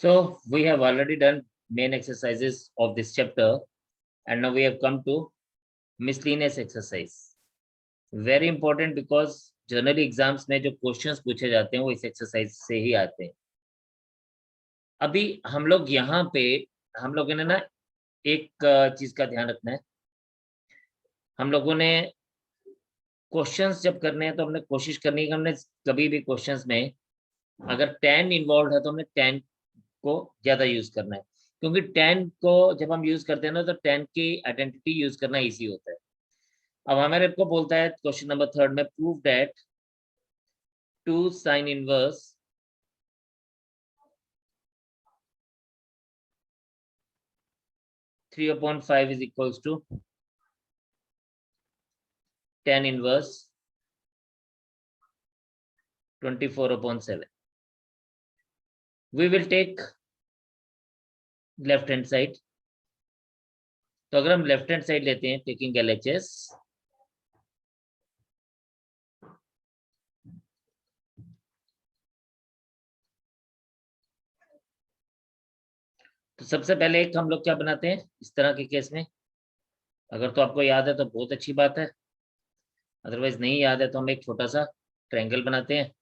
So we have already done main exercises of this chapter, and now we have come to miscellaneous exercise. Very important because generally exams में जो questions पूछे जाते हैं वो इस exercise से ही आते हैं. अभी हम लोग यहाँ पे हम लोगों ने ना एक चीज का ध्यान रखना है. हम लोगों ने क्वेश्चंस जब करने हैं तो हमने कोशिश करनी है कि हमने कभी भी क्वेश्चंस में अगर 10 इन्वॉल्व है तो हमने 10 को ज्यादा यूज करना है, क्योंकि 10 को जब हम यूज करते हैं ना तो 10 की आइडेंटिटी यूज करना इजी होता है. अब हमारे को बोलता है क्वेश्चन नंबर 3 में prove that 2 sin inverse three upon 5 is equals to 10 inverse 24/7. We will take left hand side. तो अगर हम लेफ्ट हैंड साइड लेते हैं टेकिंग LHS, तो सबसे पहले एक हम लोग क्या बनाते हैं इस तरह के केस में. अगर तो आपको याद है तो बहुत अच्छी बात है, अदरवाइज नहीं याद है तो हम एक छोटा सा ट्रायंगल बनाते हैं.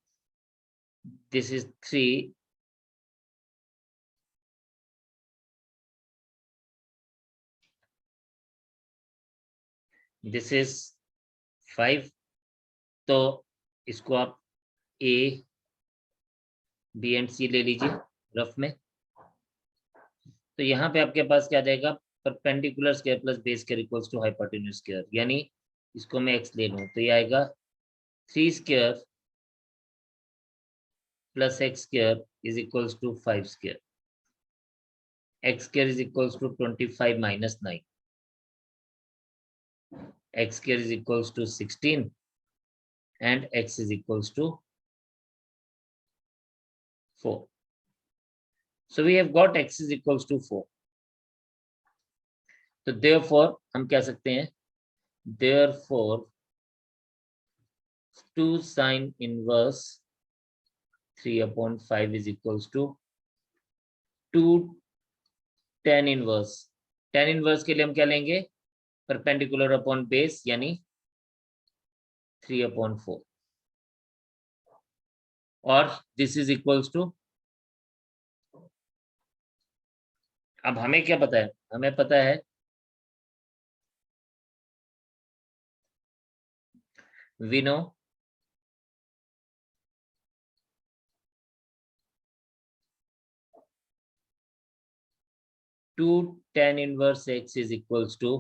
This is 3, this is 5. तो इसको आप A, B एंड C ले लीजिए रफ में. तो यहाँ पे आपके पास क्या जाएगा, perpendicular square plus base square equals to hypotenuse square. यानी इसको मैं x ले लूं तो ये आएगा 3 square plus x square is equals to 5 square. x square is equals to 25 minus 9. x square is equals to 16 and x is equals to 4. So we have got x is equals to 4. तो therefore हम कह सकते हैं therefore 2 sin inverse 3/5 is equals to 2 tan inverse. tan inverse के लिए हम क्या लेंगे, परपेंडिकुलर अपॉन बेस यानी 3/4. और दिस इज इक्वल्स टू, अब हमें क्या पता है, हमें पता है we know two tan inverse x is equals to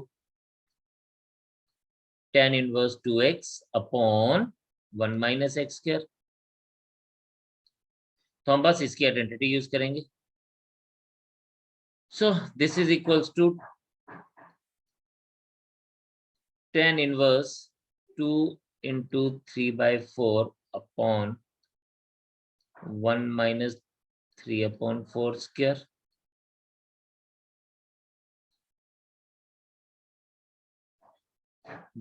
tan inverse 2x upon 1 minus x square. तो हम बस इसकी आइडेंटिटी यूज करेंगे. So this is equals to tan inverse 2 into 3/4 upon 1 minus 3/4 square.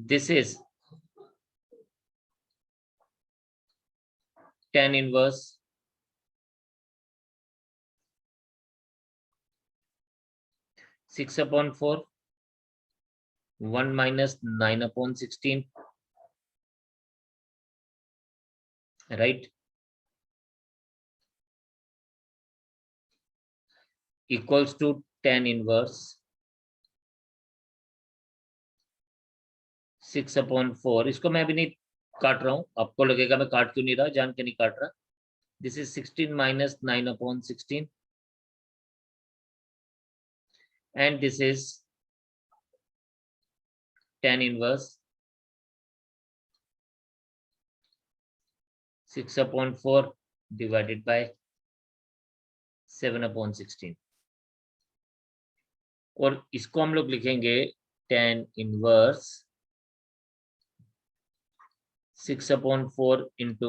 This is tan inverse 6/4, 1 minus 9/16, right, equals to tan inverse 6/4. इसको मैं अभी नहीं काट रहा हूं, आपको लगेगा मैं काट क्यों नहीं रहा, जान के नहीं काट रहा. This is 16 minus 9/16 and this is tan inverse 6/4 divided by 7/16. और इसको हम लोग लिखेंगे tan inverse 6/4 into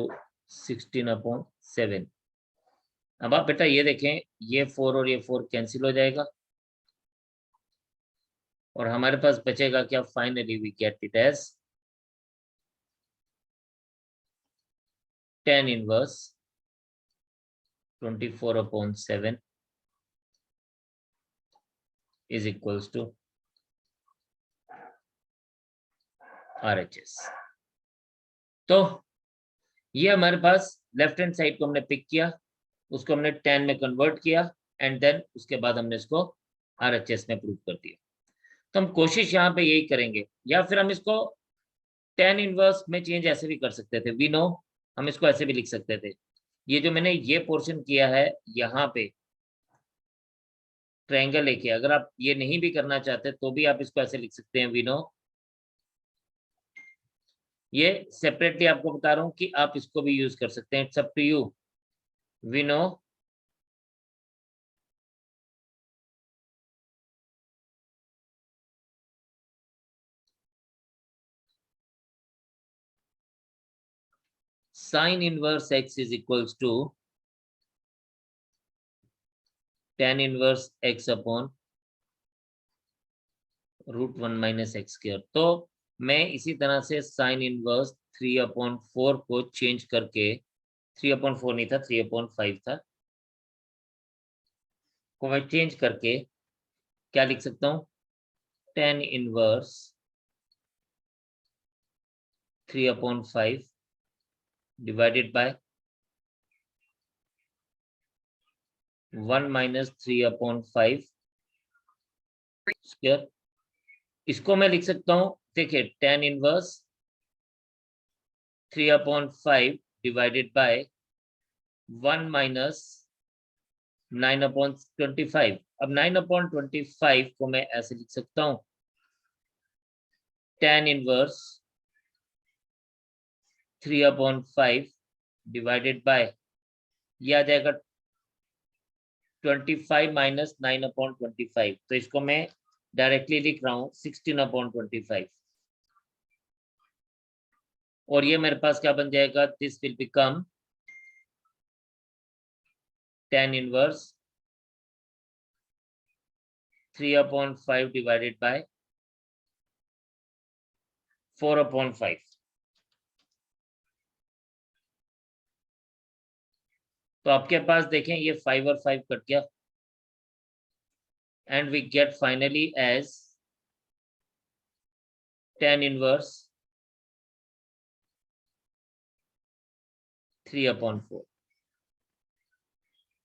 16/7. अब आप बेटा ये देखें, ये 4 और ये 4 कैंसिल हो जाएगा और हमारे पास बचेगा क्या, finally we get it as tan inverse 24/7 is equals to RHS। तो ये हमारे पास लेफ्ट हैंड साइड को हमने पिक किया, उसको हमने 10 में कन्वर्ट किया एंड देन उसके बाद हमने इसको RHS में प्रूव कर दिया। तो हम कोशिश यहाँ पे यही करेंगे, या फिर हम इसको 10 इनवर्स में चेंज ऐसे भी कर सकते थे। वी नो, हम इसको ऐसे भी लिख सकते थे। ये जो मैंने ये पोर्शन किया है यहाँ पे ट्रायंगल लेके, अगर आप ये नहीं भी करना चाहते तो भी आप इसको ऐसे लिख सकते हैं। वी नो, ये सेपरेटली आपको बता रहा हूँ कि आप इसको भी यूज कर सकते हैं। It's up to you. We know sin inverse x is equals to tan inverse x upon √1 minus x square. तो मैं इसी तरह से साइन इनवर्स 3/4 को चेंज करके, 3/4 नहीं था, 3/5 था, को मैं चेंज करके क्या लिख सकता हूँ, tan inverse 3/5 divided by 1 minus 3/5 square. इसको मैं लिख सकता हूँ, देखिए tan inverse 3/5 divided by 1 minus 9/25। अब 9/25 को मैं ऐसे लिख सकता हूँ, tan इनवर्स 3/5 डिवाइडेड बाय, ये आ जाएगा 25 माइनस 9/25। तो इसको मैं डायरेक्टली लिख रहा हूँ 16/25। और ये मेरे पास क्या बन जाएगा, this will become tan inverse 3/5 divided by 4/5। तो आपके पास देखें ये 5 और 5 कट गया and we get finally as tan inverse 3/4।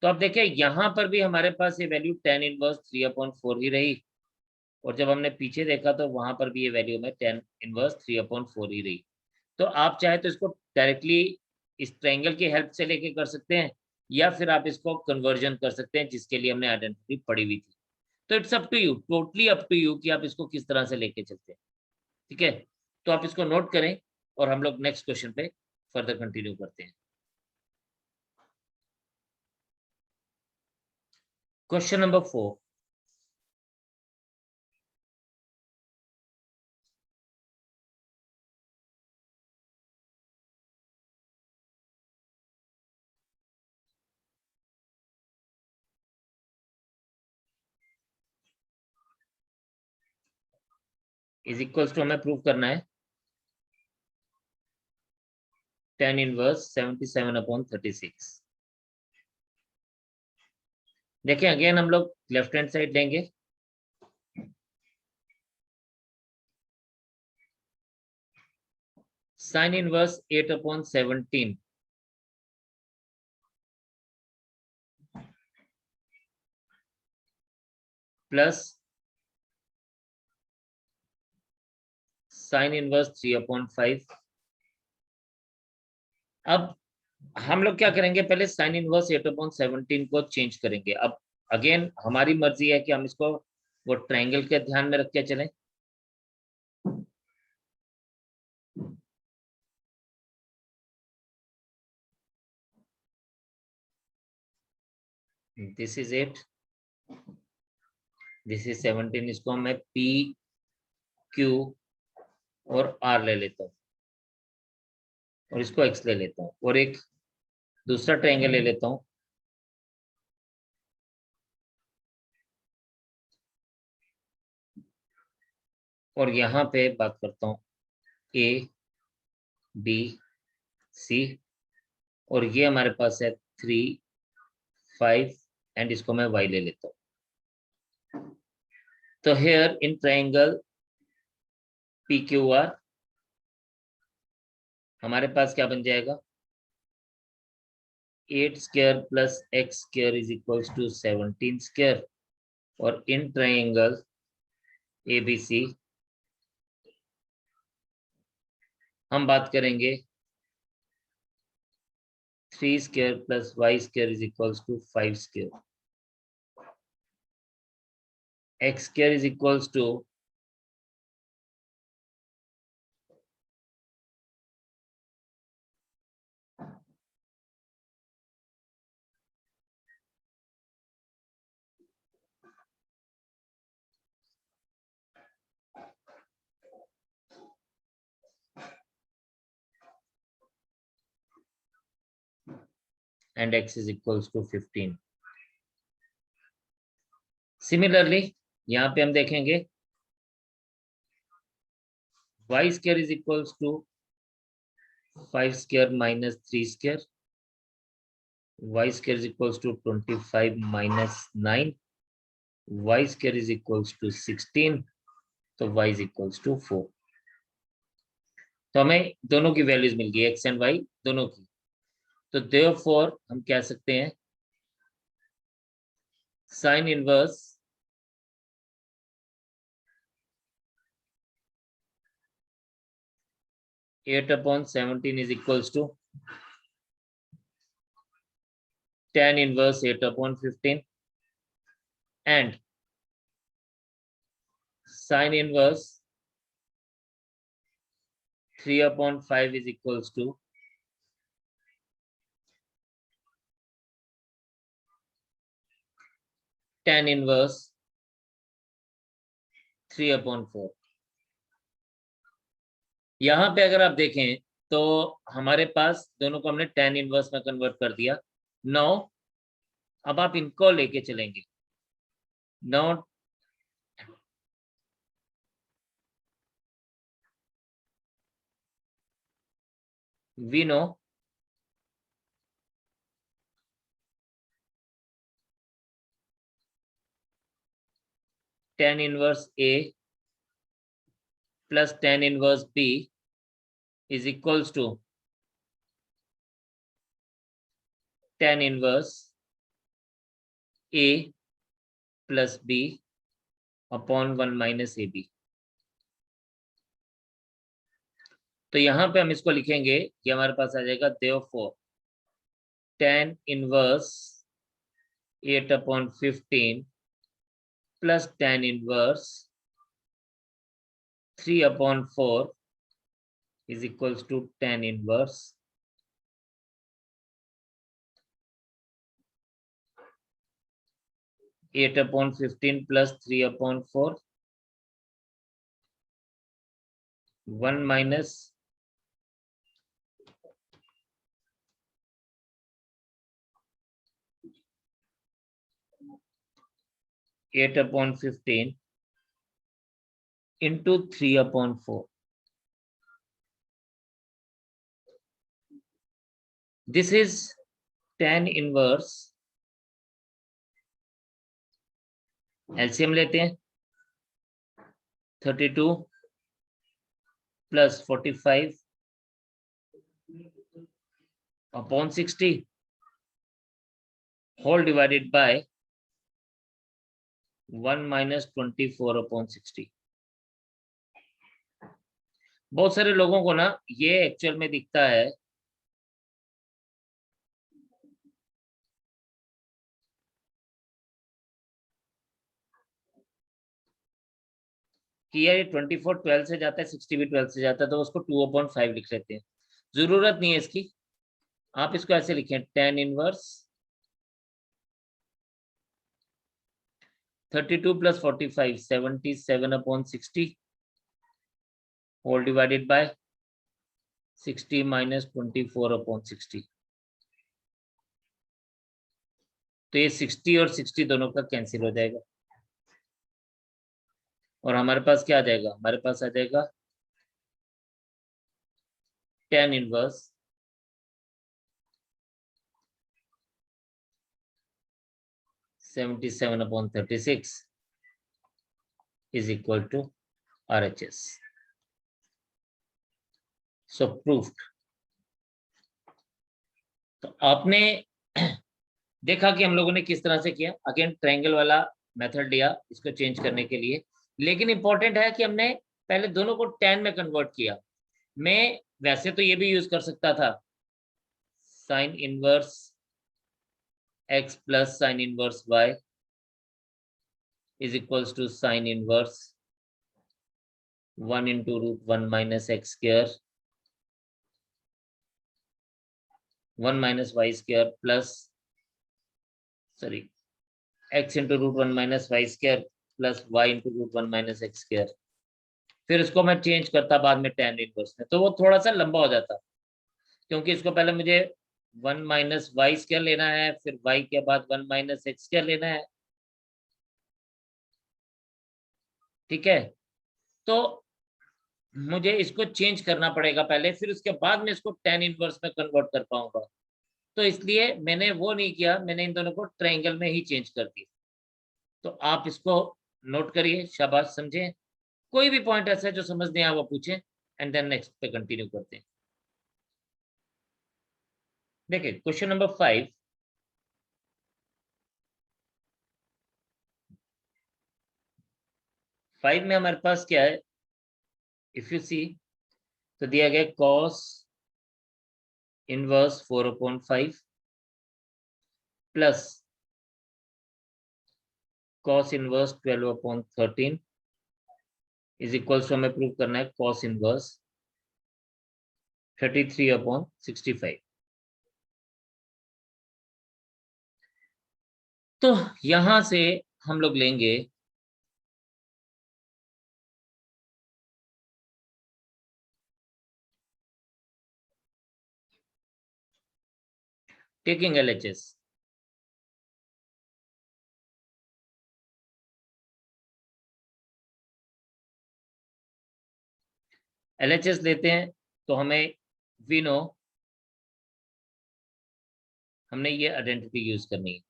तो आप देखें यहाँ पर भी हमारे पास ये वैल्यू tan इनवर्स 3/4 ही रही, और जब हमने पीछे देखा तो वहां पर भी ये वैल्यू में tan इनवर्स 3/4 ही रही। तो आप चाहे तो इसको डायरेक्टली इस ट्रायंगल की हेल्प से लेके कर सकते हैं, या फिर आप इसको कन्वर्जन कर सकते हैं, जिसके लिए हमने आइडेंटिटी पढ़ी हुई थी। तो it's up to you, totally up to you कि आप इसको किस तरह से लेके चलते हैं। ठीक है, तो आप इसको नोट करें और हम लोग नेक्स्ट क्वेश्चन पे फर्दर कंटिन्यू करते हैं। Question number 4। Is equals to हमें प्रूव करना है tan इनवर्स 77/36। देखिए अगेन हम लोग लेफ्ट हैंड साइड लेंगे, sine inverse 8/17 plus sine inverse 3/5। अब हम लोग क्या करेंगे, पहले साइन इनवर्स 8/17 को चेंज करेंगे। अब अगेन हमारी मर्जी है कि हम इसको वो ट्रायंगल के ध्यान में रख के चलें। This is 8, this is 17। इसको मैं P Q और R ले लेता हूँ, और इसको X ले लेता हूँ, और एक दूसरा ट्रायंगल ले लेता हूँ, और यहाँ पे बात करता हूँ A B C, और ये हमारे पास है 3 5 एंड इसको मैं Y ले लेता हूँ। तो here in triangle PQR हमारे पास क्या बन जाएगा, 8 square plus x square is equals to 17 square, और इन ट्राइंगल ABC हम बात करेंगे 3 square plus y square is equals to 5 square, x square is equals to and x is equals to 15. Similarly, यहाँ पे हम देखेंगे y square is equals to 5 square minus 3 square, y square is equals to 25 minus 9, y square is equals to 16, तो y is equals to 4. तो हमें दोनों की values मिल गई, x एंड y दोनों की। तो therefore हम कह सकते हैं sine inverse eight upon 17 is equals to tan inverse 8 upon 15 and sin inverse 3 upon 5 is equals to tan inverse 3 upon 4। यहाँ पे अगर आप देखें तो हमारे पास दोनों को हमने tan इनवर्स में कन्वर्ट कर दिया। नाउ अब आप इनको लेके चलेंगे। Now we know tan inverse A plus tan inverse B is equals to tan inverse A plus B upon 1 minus AB। तो यहाँ पे हम इसको लिखेंगे कि हमारे पास आ जाएगा therefore tan inverse 8 upon 15 plus tan inverse 3 upon 4 is equals to tan inverse 8 upon 15 plus 3 upon 4, 1 minus 8 upon 15 into 3 upon 4. This is tan inverse, LCM लेते हैं, 32 plus 45 upon 60 whole divided by 1 minus 24 upon 60। बहुत सारे लोगों को ना ये actual में दिखता है कि यार 24 12 से जाता है, 60 भी 12 से जाता है, तो उसको 2/5 लिख लेते हैं। जरूरत नहीं है इसकी, आप इसको ऐसे लिखें tan inverse 32 plus 45 77/60 whole divided by 60 minus 24/60। तो ये 60 और 60 दोनों का कैंसिल हो जाएगा और हमारे पास क्या आ जाएगा, हमारे पास आ जाएगा tan inverse 77/36 is equal to RHS. So proved. तो आपने देखा कि हम लोगों ने किस तरह से किया. अगेन ट्रायंगल वाला मेथड लिया इसको चेंज करने के लिए, लेकिन इंपॉर्टेंट है कि हमने पहले दोनों को tan में कन्वर्ट किया. मैं वैसे तो ये भी यूज कर सकता था, sine inverse x plus sine inverse y is equals to sine inverse 1 into √1 minus x square 1 minus y square plus x into √1 minus y square plus y into √1 minus x square. फिर उसको मैं change करता बाद में tan inverse में, तो वो थोड़ा सा लंबा हो जाता, क्योंकि इसको पहले मुझे 1 minus y square लेना है, फिर y के बाद 1 minus x square लेना है. ठीक है, तो मुझे इसको चेंज करना पड़ेगा पहले, फिर उसके बाद में इसको tan इनवर्स में कन्वर्ट कर पाऊंगा. तो इसलिए मैंने वो नहीं किया, मैंने इन दोनों को ट्रायंगल में ही चेंज कर दिया. तो आप इसको नोट करिए, शाबाश, समझे. कोई भी पॉइंट ऐसा है जो समझ नहीं आया वो पूछें, एंड देन नेक्स्ट पे कंटिन्यू करते हैं. देखिए क्वेश्चन नंबर 5. में हमारे पास क्या है, इफ यू सी, तो दिया गया cos inverse 4/5 plus cos inverse 12/13 is equals to, हमें प्रूव करना है cos इनवर्स 33/65. तो यहां से हम लोग लेंगे टेकिंग LHS. LHS लेते हैं तो हमें वी नो, हमने ये आइडेंटिटी यूज करनी है.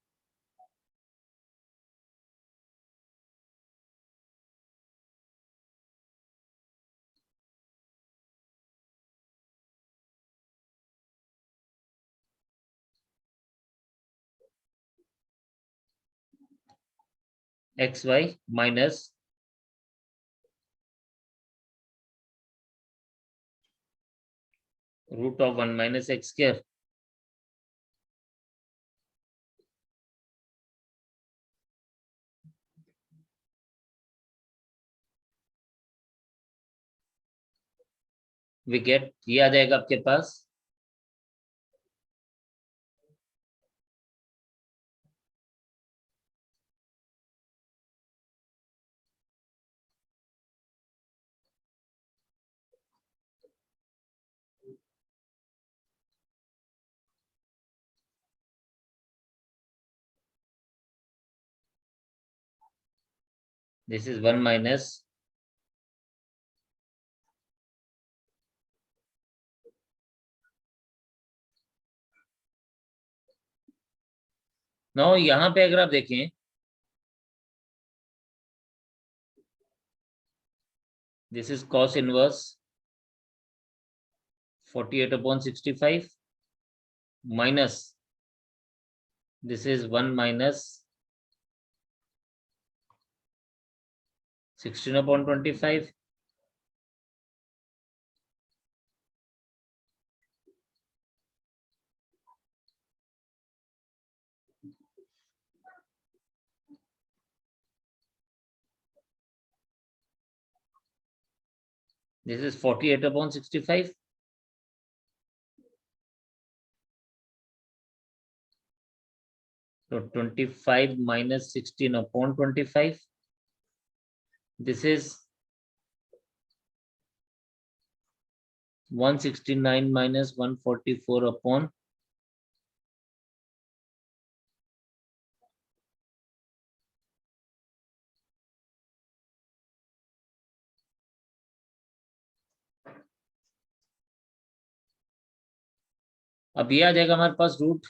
XY minus √1 minus x square we get, ये आ जाएगा आपके पास दिस इज 1 minus नाउ. यहां पे अगर आप देखें, this is cos inverse 48/65 minus this is 1 minus 16/25. This is 48/65. So 25 minus 16/25. This is 169 minus 144 upon अब ये आ जाएगा हमारे पास रूट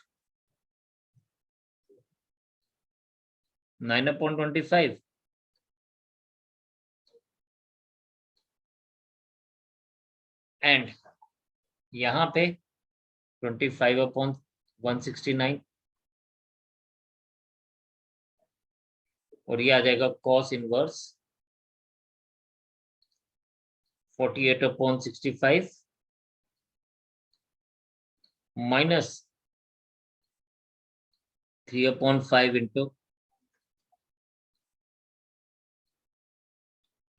9/25. एंड यहाँ पे 25/169 और ये आ जाएगा cos inverse 48/65 minus 3/5 into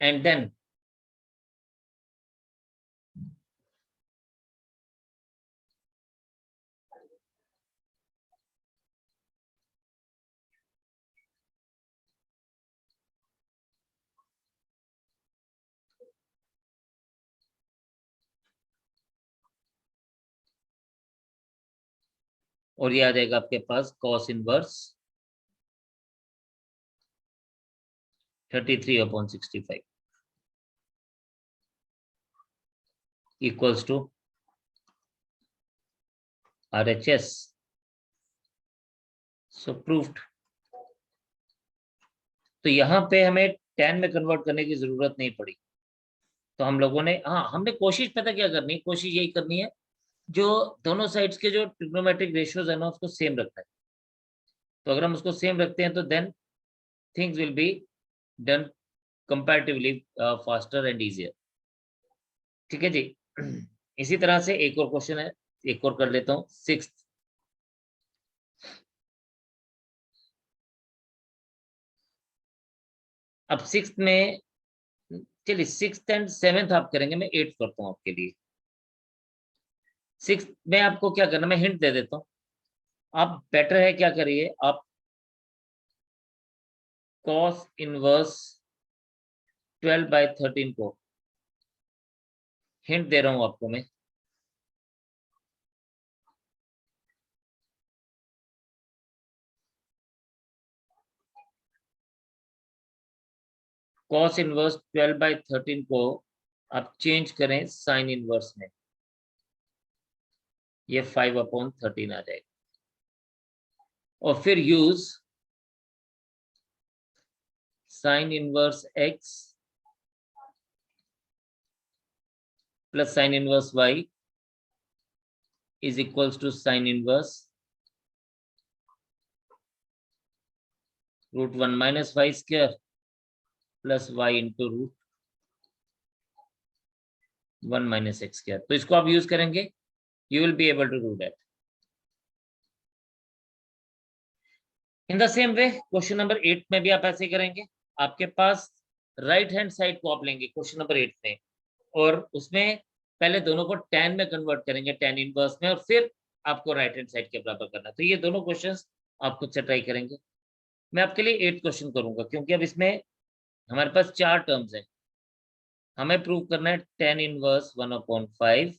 and then और ये आ जाएगा आपके पास cos inverse 33/65 equals to RHS. So proved. तो यहाँ पे हमें tan में कन्वर्ट करने की जरूरत नहीं पड़ी. तो हम लोगों ने हमने कोशिश पता क्या करनी है, कोशिश यही करनी है जो दोनों साइड्स के जो ट्रिग्नोमेट्रिक रेशियोज है ना उसको सेम रखना है. तो अगर हम उसको सेम रखते हैं तो then things will be done comparatively faster and easier. ठीक है जी. इसी तरह से एक और क्वेश्चन है, एक और कर लेता हूँ. सिक्स्थ. अब सिक्स्थ में चलिए सिक्स्थ एंड सेवेंथ आप करेंगे, मैं एट्थ करता हूँ आपके लिए. सिक्स्थ में आपको क्या करना, मैं हिंट दे देता हूँ. आप बेटर है क्या करिए, आप cos इनवर्स 12/13 को हिंट दे रहा हूं आपको मैं. cos इनवर्स 12/13 को आप चेंज करें साइन इनवर्स में, ये 5/13 आ जाएगा. और फिर use sine inverse x plus sine inverse y is equals to sine inverse √1 minus y square plus y into √1 minus x square. तो इसको आप यूज करेंगे, you will be able to do that. In the same way question number 8 में भी आप ऐसे करेंगे. आपके पास राइट हैंड साइड को आप लेंगे क्वेश्चन नंबर 8 में, और उसमें पहले दोनों को tan में कन्वर्ट करेंगे, tan इनवर्स में, और फिर आपको राइट हैंड साइड के बराबर करना. तो ये दोनों क्वेश्चंस आप खुद से ट्राई करेंगे. मैं आपके लिए 8 क्वेश्चन करूंगा क्योंकि अब इसमें हमारे पास 4 टर्म्स हैं. हमें प्रूव करना है tan inverse 1/5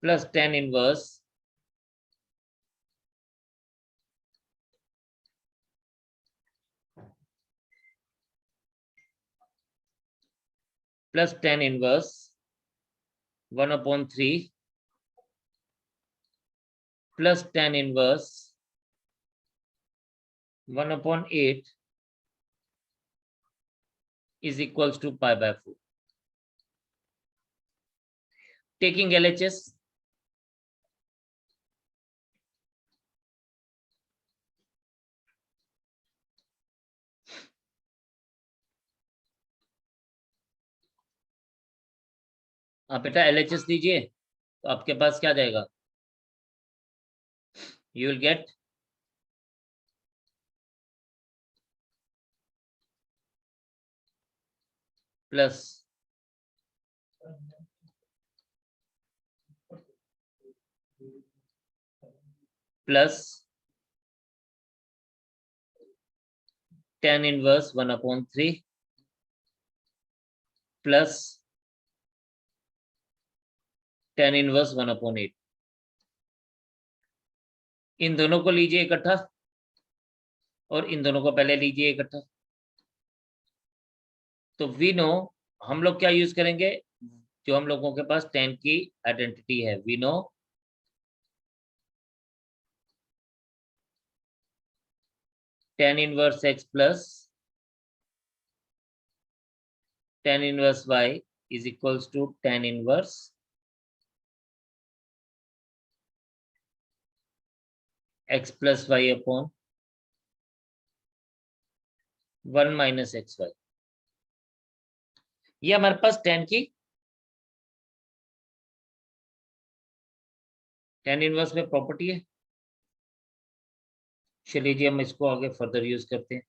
plus tan inverse plus tan inverse 1/3 plus tan inverse 1/8 is equals to pi/4. Taking LHS, आप बेटा LHS लीजिए तो आपके पास क्या जाएगा, you will get plus plus tan inverse 1/3 plus tan inverse 1/8. इन दोनों को लीजिए इकट्ठा और इन दोनों को पहले लीजिए इकट्ठा. तो वी नो, हम लोग क्या यूज करेंगे, जो हम लोगों के पास tan की आइडेंटिटी है. वी नो tan इनवर्स x plus tan inverse y is equals to tan inverse x plus y upon 1 minus xy। ये हमारे पास tan इनवर्स में प्रॉपर्टी है। चलिए जी हम इसको आगे फर्दर यूज करते हैं।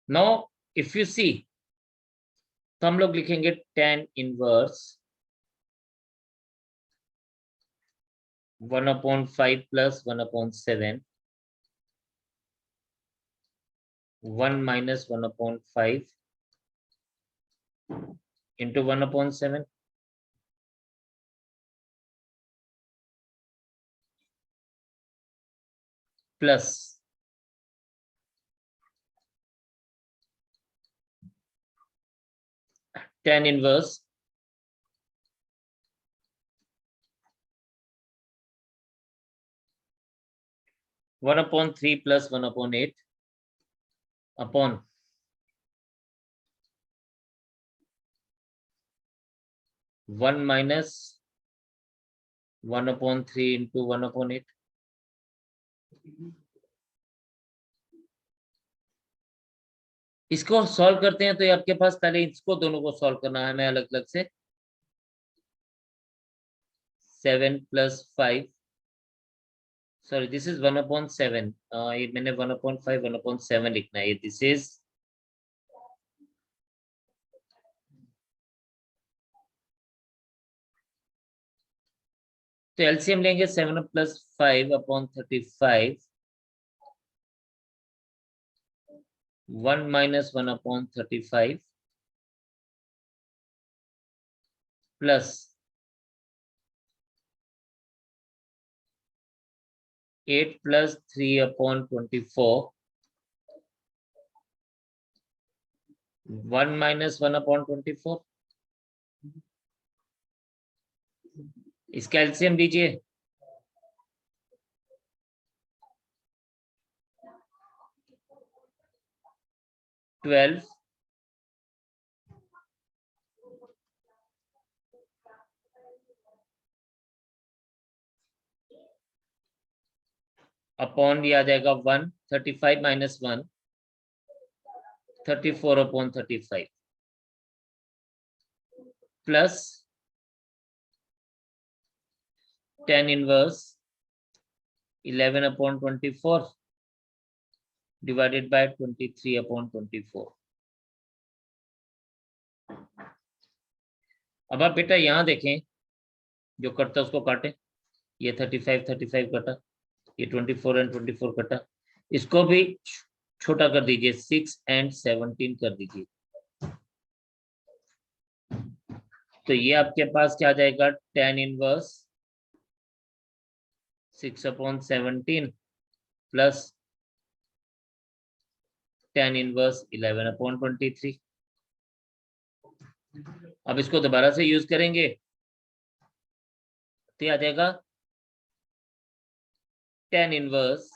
नाउ इफ यू सी तो हम लोग लिखेंगे tan inverse 1/5 plus 1/7 1 minus 1/5 into 1/7 plus tan inverse 1/3 plus 1/8 upon 1 minus 1/3 into 1/8। इसको सॉल्व करते हैं तो ये आपके पास पहले इसको दोनों को सॉल्व करना है हमें अलग अलग से। 7 plus 5 सॉरी दिस इज 1/7 ये मैंने 1/5 1/7 लिखना है। दिस इज तो एलसीएम लेंगे 7 plus 5 upon 35 1 minus 1 upon 35 plus 8 plus 3 upon 24 1 minus 1 upon 24। इसका एलसीएम लीजिए। 12 अपॉन ये आ जाएगा 1 35 minus 1 34 upon 35 plus tan inverse 11 upon 24 divided by 23 upon 24। अब आप बेटा यहां देखें जो कटता उसको काटे। ये 35 कटा, ये 24 एंड 24 कटा, इसको भी छोटा कर दीजिए 6 and 17 कर दीजिए। तो ये आपके पास क्या आ जाएगा tan inverse 6/17 plus tan inverse 11/23। अब इसको दोबारा से यूज करेंगे तो आ जाएगा tan inverse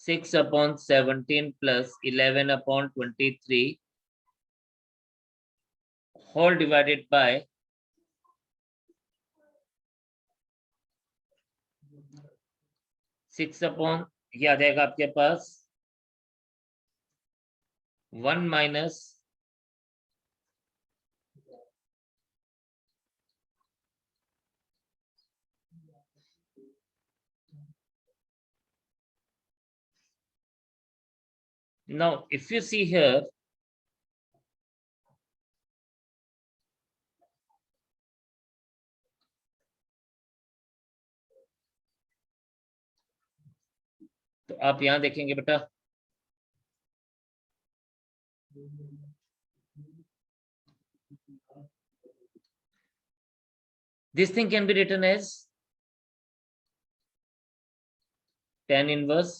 6/17 plus 11/23 whole divided by 6 upon ये आ जाएगा आपके पास 1 minus now if you see here तो आप यहां देखेंगे बेटा this thing can be written as tan inverse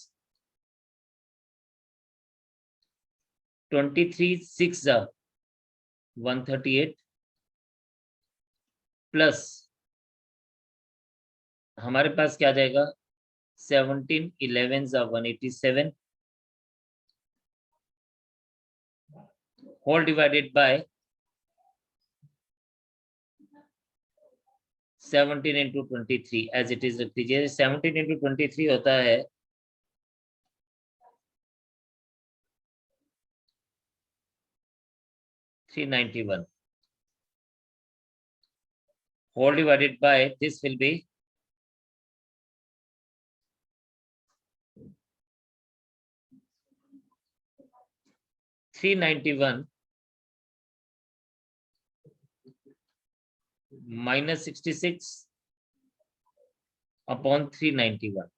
23 6 138 plus हमारे पास क्या आ जाएगा 17 11 187 whole divided by 17 into 23 as it is रख दीजिए 17 into 23 होता है 391 whole divided by this will be 391 minus 66 upon 391।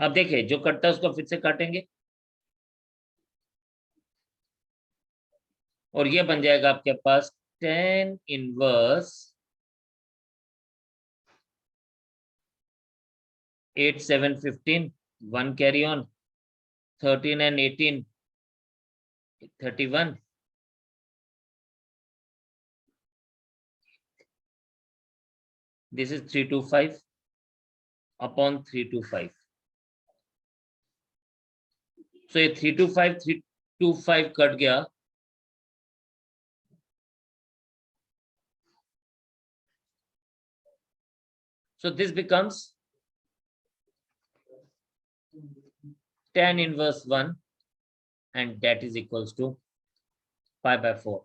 अब देखिए जो कटता है उसको फिर से काटेंगे और ये बन जाएगा आपके पास 10 inverse 8 7 15 1 carry on 13 and 18 31 this is 325 upon 325 so ये 325 कट गया so this becomes 10 inverse 1 and that is equals to pi by 4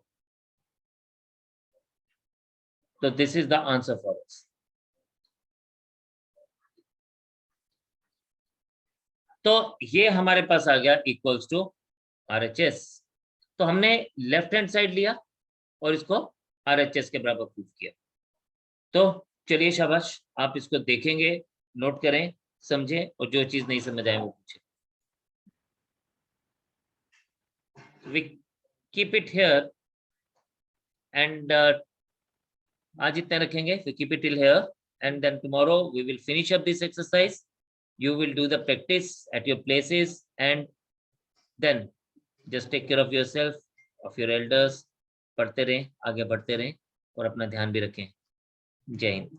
so this is the answer for us तो ये हमारे पास आ गया इक्वल्स टू RHS तो हमने लेफ्ट हैंड साइड लिया और इसको RHS के बराबर प्रूफ किया तो चलिए शाबाश आप इसको देखेंगे नोट करें समझें और जो चीज नहीं समझ आए वो पूछें we keep it here and आज इतना रखेंगे we keep it till here and then tomorrow we will finish up this exercise you will do the practice at your places and then just take care of yourself of your elders पढ़ते रहें आगे बढ़ते रहें और अपना ध्यान भी रखें जय हिंद।